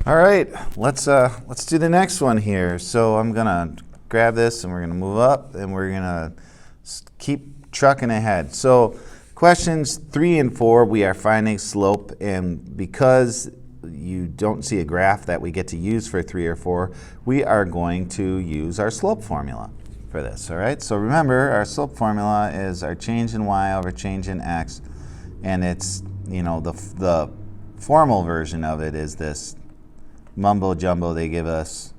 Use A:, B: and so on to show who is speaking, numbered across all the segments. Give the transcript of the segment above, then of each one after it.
A: All right, let's do the next one here. So I'm gonna grab this and we're gonna move up and we're gonna keep trucking ahead. So questions 3 and 4, we are finding slope, and because you don't see a graph that we get to use for 3 or 4, we are going to use our slope formula for this. All right, so remember our slope formula is our change in y over change in x, and it's, you know, the formal version of it is this mumbo jumbo they give us,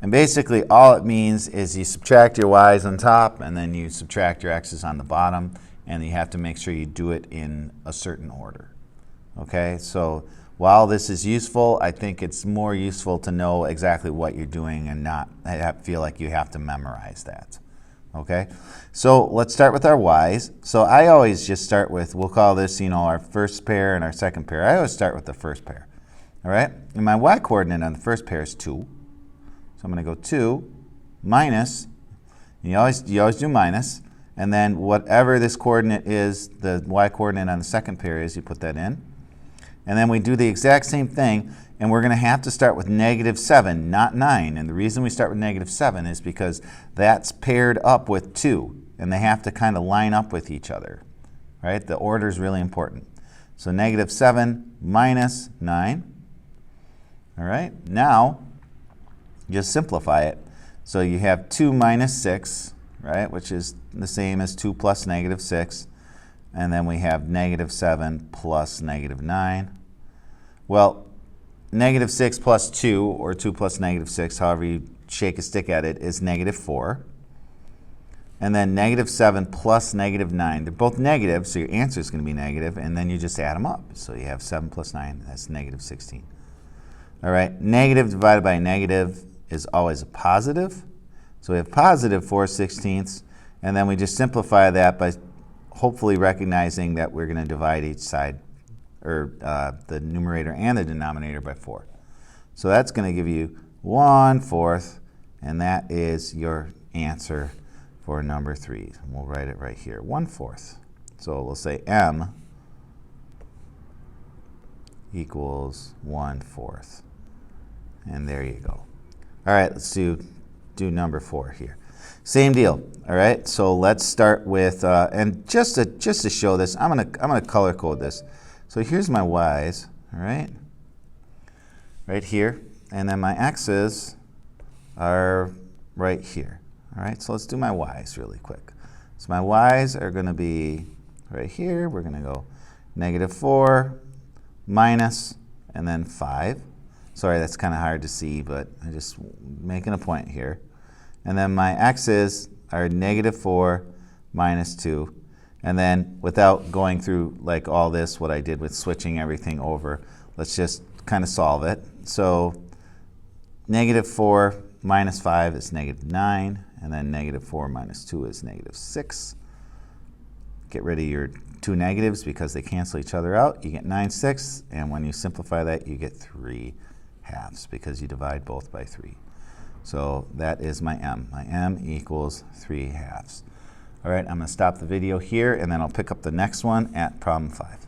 A: and basically all it means is you subtract your y's on top and then you subtract your x's on the bottom, and you have to make sure you do it in a certain order. Okay, so while this is useful, I think it's more useful to know exactly what you're doing and not feel like you have to memorize that. Okay, so let's start with our y's. So I always just start with, we'll call this, you know, our first pair and our second pair. I always start with the first pair. All right, and my y coordinate on the first pair is 2. So I'm going to go 2 minus, and you always do minus, and then whatever this coordinate is, the y coordinate on the second pair is, you put that in. And then we do the exact same thing, and we're going to have to start with -7, not 9. And the reason we start with -7 is because that's paired up with 2, and they have to kind of line up with each other. Right? The order is really important. So -7 minus 9. All right, now just simplify it. So you have 2 minus 6, right, which is the same as 2 plus -6. And then we have -7 plus -9. Well, -6 plus 2, or 2 plus -6, however you shake a stick at it, is -4. And then -7 plus -9. They're both negative, so your answer is going to be negative, and then you just add them up. So you have 7 plus 9, that's -16. All right, negative divided by negative is always a positive. So we have positive 4/16, and then we just simplify that by hopefully recognizing that we're going to divide each side, or the numerator and the denominator, by 4. So that's going to give you 1/4, and that is your answer for number 3. And we'll write it right here, 1/4. So we'll say m equals 1/4. And there you go. All right, let's do number 4 here. Same deal. All right, so let's start with and just to show this, I'm gonna color code this. So here's my y's. All right, right here, and then my x's are right here. All right, so let's do my y's really quick. So my y's are going to be right here. We're going to go -4 minus and then 5. Sorry, that's kind of hard to see, but I'm just making a point here. And then my x's are -4 minus 2. And then without going through like all this, what I did with switching everything over, let's just kind of solve it. So -4 minus 5 is -9, and then -4 minus 2 is -6. Get rid of your 2 negatives because they cancel each other out. You get 9/6, and when you simplify that, you get 3/2 because you divide both by 3. So that is my m. My m equals 3/2. All right, I'm going to stop the video here, and then I'll pick up the next one at problem 5.